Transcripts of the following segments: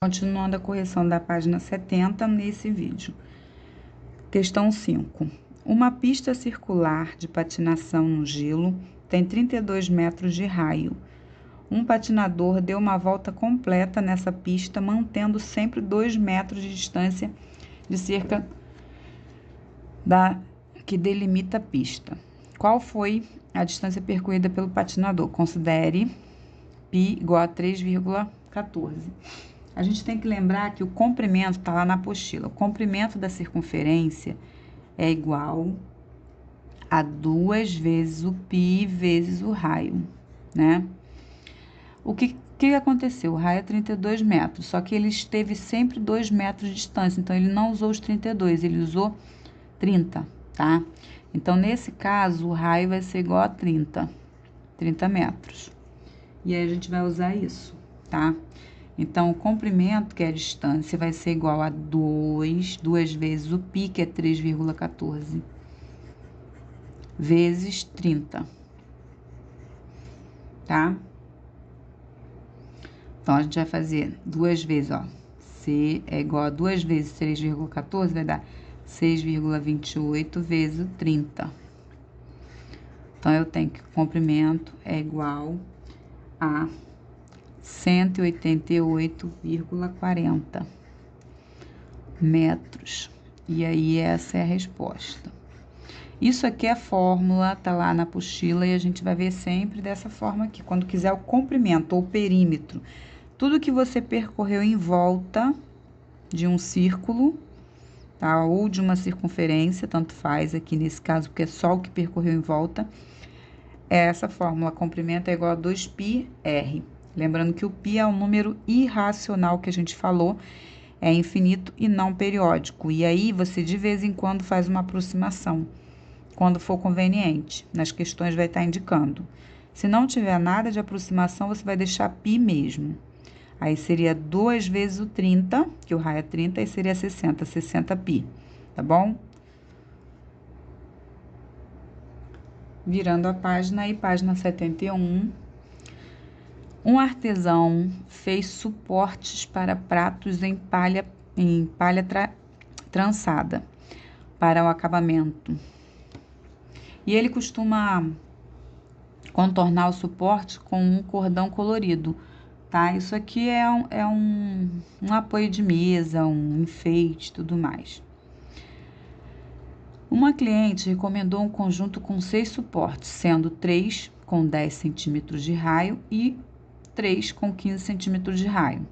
Continuando a correção da página 70 nesse vídeo. Questão 5. Uma pista circular de patinação no gelo tem 32 metros de raio. Um patinador deu uma volta completa nessa pista, mantendo sempre 2 metros de distância de cerca que delimita a pista. Qual foi a distância percorrida pelo patinador? Considere π igual a 3,14. A gente tem que lembrar que o comprimento está lá na apostila. O comprimento da circunferência é igual a 2 vezes o π vezes o raio, né? O que aconteceu? O raio é 32 metros, só que ele esteve sempre 2 metros de distância, então ele não usou os 32, ele usou 30, tá? Então, nesse caso, o raio vai ser igual a 30 metros. E aí, a gente vai usar isso, tá? Então, o comprimento, que é a distância, vai ser igual a 2 vezes o π, que é 3,14, vezes 30, tá? Então, a gente vai fazer 2 vezes, ó, C é igual a 2 vezes 3,14, vai dar 6,28 vezes 30. Então, eu tenho que o comprimento é igual a 188,40 metros. E aí, essa é a resposta. Isso aqui é a fórmula, tá lá na apostila, e a gente vai ver sempre dessa forma aqui. Quando quiser o comprimento ou perímetro, tudo que você percorreu em volta de um círculo, tá? Ou de uma circunferência, tanto faz aqui nesse caso, porque é só o que percorreu em volta. É essa fórmula, comprimento é igual a 2πr. Lembrando que o π é um número irracional que a gente falou, é infinito e não periódico. E aí, você de vez em quando faz uma aproximação, quando for conveniente. Nas questões vai estar indicando. Se não tiver nada de aproximação, você vai deixar π mesmo. Aí, seria 2 vezes o 30, que o raio é 30, e seria 60π, tá bom? Virando a página aí, página 71. Um artesão fez suportes para pratos em palha trançada para o acabamento. E ele costuma contornar o suporte com um cordão colorido, tá? Isso aqui é um apoio de mesa, um enfeite, tudo mais. Uma cliente recomendou um conjunto com 6 suportes, sendo 3 com 10 centímetros de raio e 3 com 15 centímetros de raio.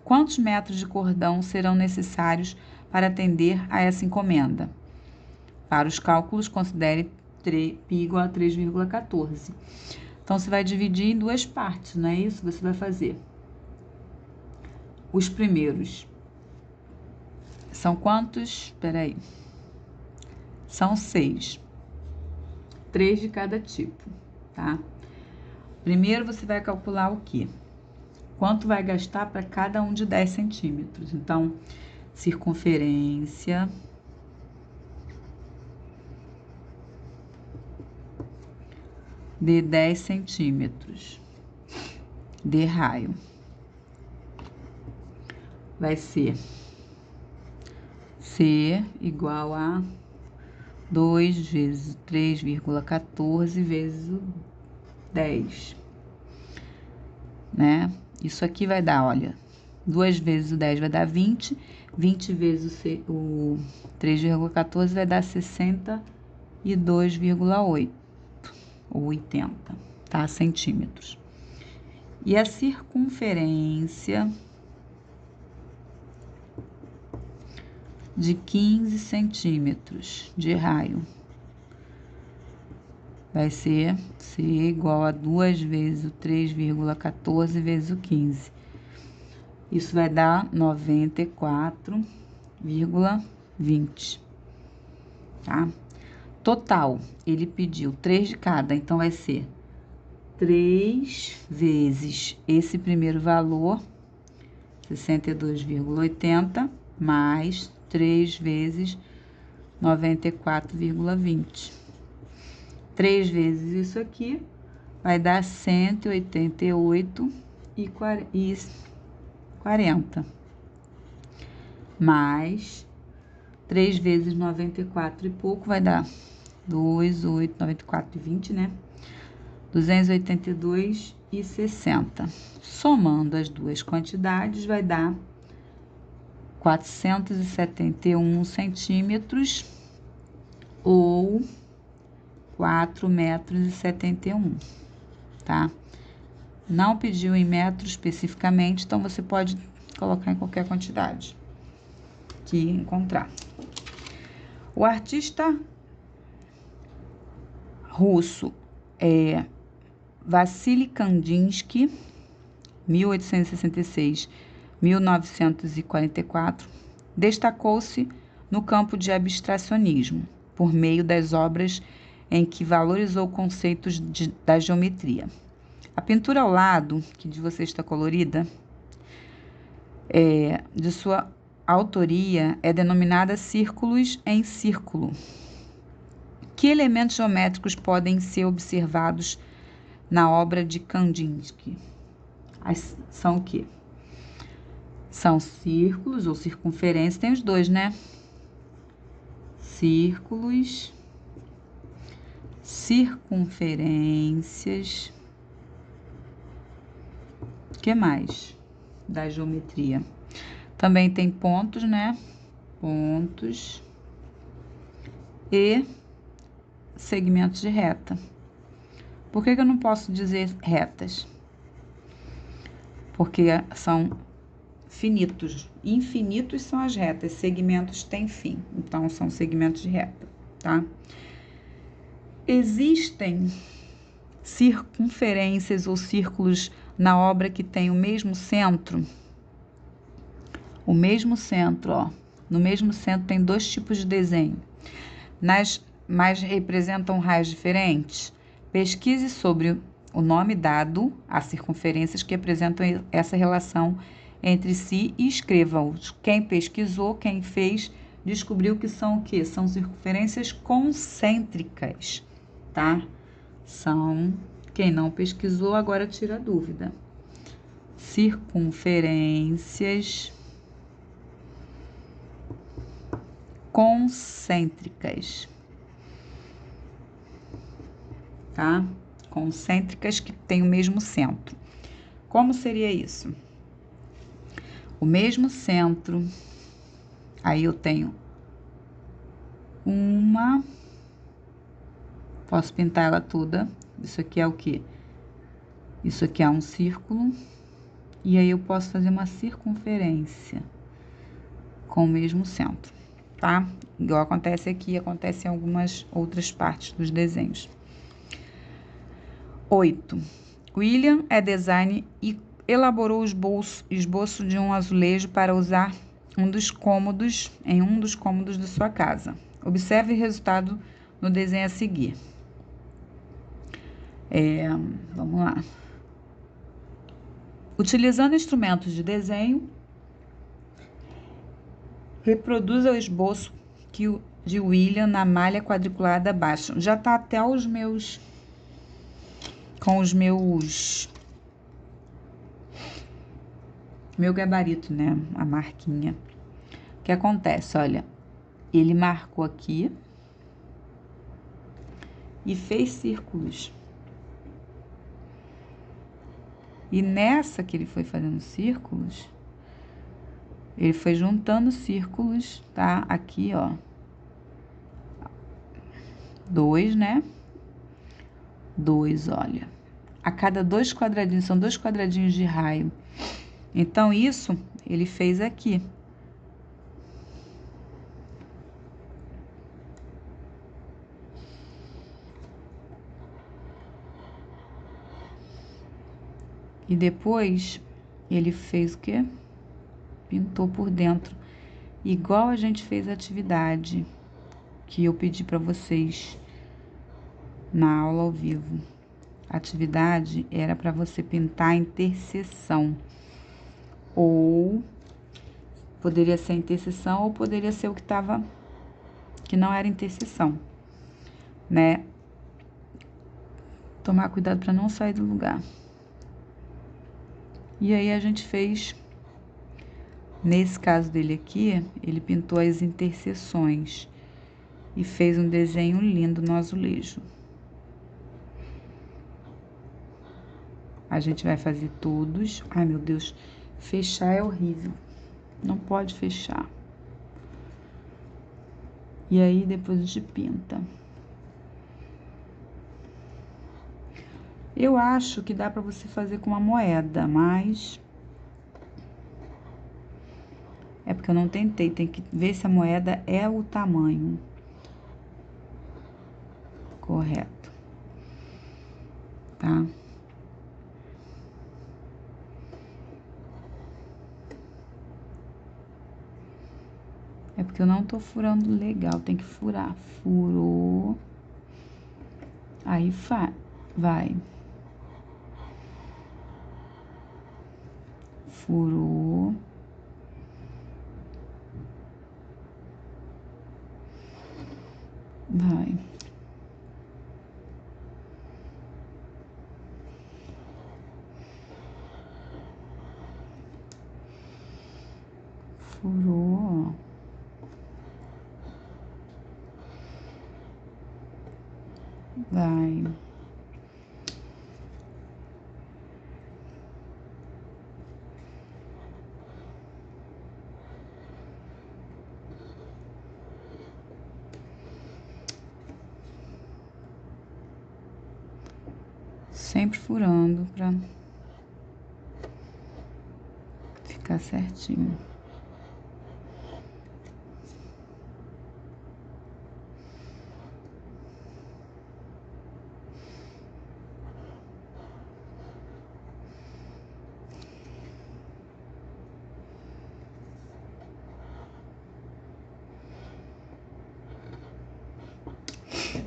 Quantos metros de cordão serão necessários para atender a essa encomenda? Para os cálculos, considere π igual a 3,14. Então, você vai dividir em 2 partes, não é isso? Você vai fazer. Os primeiros são quantos? Espera aí. São 6. 3 de cada tipo, tá? Primeiro, você vai calcular o quê? Quanto vai gastar para cada um de 10 centímetros. Então, circunferência de 10 centímetros de raio vai ser C igual a 2 vezes 3,14 vezes o 10, né? Isso aqui vai dar, olha, 2 vezes o 10 vai dar 20, 20 vezes o 3,14 vai dar 62,8, ou 80, tá? Centímetros. E a circunferência de 15 centímetros de raio vai ser C igual a 2 vezes o 3,14 vezes o 15. Isso vai dar 94,20, tá? Total, ele pediu 3 de cada, então vai ser 3 vezes esse primeiro valor, 62,80, mais 3 vezes 94,20. 3 vezes isso aqui vai dar 188,40. mais 3 vezes 94 e pouco vai dar 2, 8, 94 e 20, né? 282,60. Somando as duas quantidades, vai dar 471 centímetros ou 4,71 metros, tá? Não pediu em metros especificamente, então você pode colocar em qualquer quantidade que encontrar. O artista russo Vassily Kandinsky, 1866-1944, destacou-se no campo de abstracionismo, por meio das obras em que valorizou conceitos da geometria. A pintura ao lado, que de você está colorida, de sua autoria, é denominada Círculos em Círculo. Que elementos geométricos podem ser observados na obra de Kandinsky? São o quê? São círculos ou circunferências, tem os dois, né? Círculos, circunferências. O que mais da geometria? Também tem pontos, né? Pontos e segmentos de reta. Por que eu não posso dizer retas? Porque são finitos. Infinitos são as retas, segmentos têm fim. Então, são segmentos de reta, tá? Existem circunferências ou círculos na obra que tem o mesmo centro? O mesmo centro, ó. No mesmo centro tem dois tipos de desenho. Mas representam raios diferentes? Pesquise sobre o nome dado a circunferências que apresentam essa relação entre si e escreva-os. Quem pesquisou, quem fez, descobriu que são o quê? São circunferências concêntricas, tá? Quem não pesquisou, agora tira a dúvida. Circunferências concêntricas, tá? Concêntricas que têm o mesmo centro. Como seria isso? O mesmo centro, aí eu tenho posso pintar ela toda. Isso aqui é o quê? Isso aqui é um círculo, e aí eu posso fazer uma circunferência com o mesmo centro, tá? Igual acontece aqui, acontece em algumas outras partes dos desenhos. 8. William é designer e elaborou o esboço de um azulejo para usar em um dos cômodos de sua casa. Observe o resultado no desenho a seguir. Vamos lá. Utilizando instrumentos de desenho, reproduza o esboço de William na malha quadriculada abaixo. Já tá até meu gabarito, né? A marquinha. O que acontece? Olha, ele marcou aqui e fez círculos. E nessa que ele foi fazendo círculos, ele foi juntando círculos, tá? Aqui, ó. 2, né? 2, olha. A cada 2 quadradinhos, são 2 quadradinhos de raio. Então, isso ele fez aqui. E depois, ele fez o quê? Pintou por dentro. Igual a gente fez a atividade que eu pedi para vocês na aula ao vivo. A atividade era para você pintar a interseção. Ou poderia ser a interseção, ou poderia ser o que não era interseção, né? Tomar cuidado para não sair do lugar. E aí a gente fez Nesse caso dele aqui, ele pintou as interseções e fez um desenho lindo no azulejo. A gente vai fazer todos. Ai, meu Deus, fechar é horrível. Não pode fechar. E aí, depois a gente pinta. Eu acho que dá pra você fazer com uma moeda, mas... é porque eu não tentei. Tem que ver se a moeda é o tamanho correto. Tá? É porque eu não tô furando legal. Tem que furar. Furou. Aí vai. Furou. Vai. Furou, ó. Vai. Sempre furando pra ficar certinho.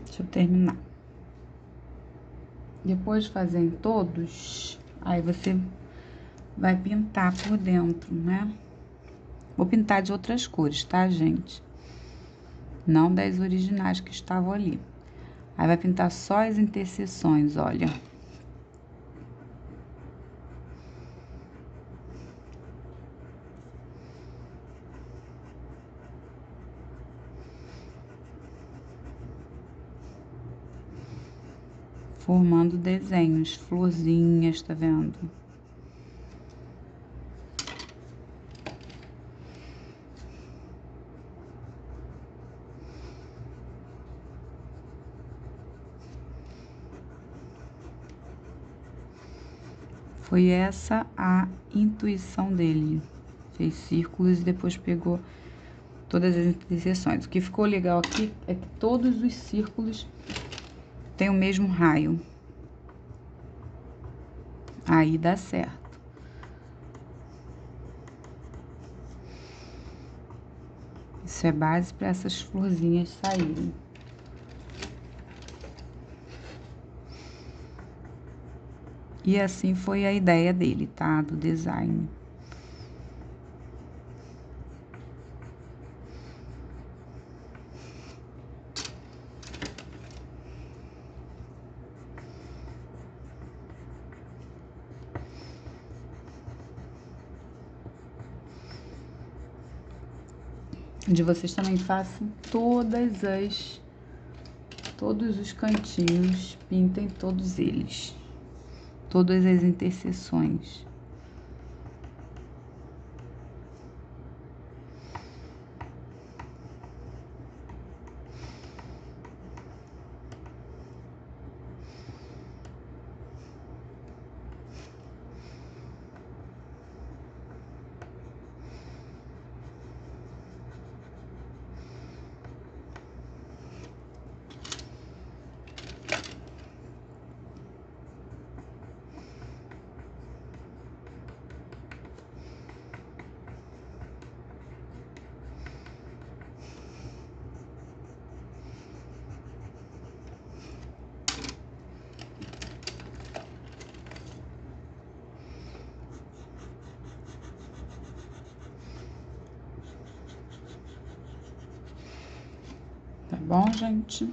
Deixa eu terminar. Depois de fazer em todos, aí você vai pintar por dentro, né? Vou pintar de outras cores, tá, gente? Não das originais que estavam ali. Aí vai pintar só as interseções, olha. Formando desenhos, florzinhas, tá vendo? Foi essa a intuição dele. Fez círculos e depois pegou todas as interseções. O que ficou legal aqui é que todos os círculos têm o mesmo raio. Aí dá certo. Isso é base para essas florzinhas saírem. E assim foi a ideia dele, tá? Do design. De vocês também façam todos os cantinhos, pintem todos eles. Todas as interseções. Tá bom, gente?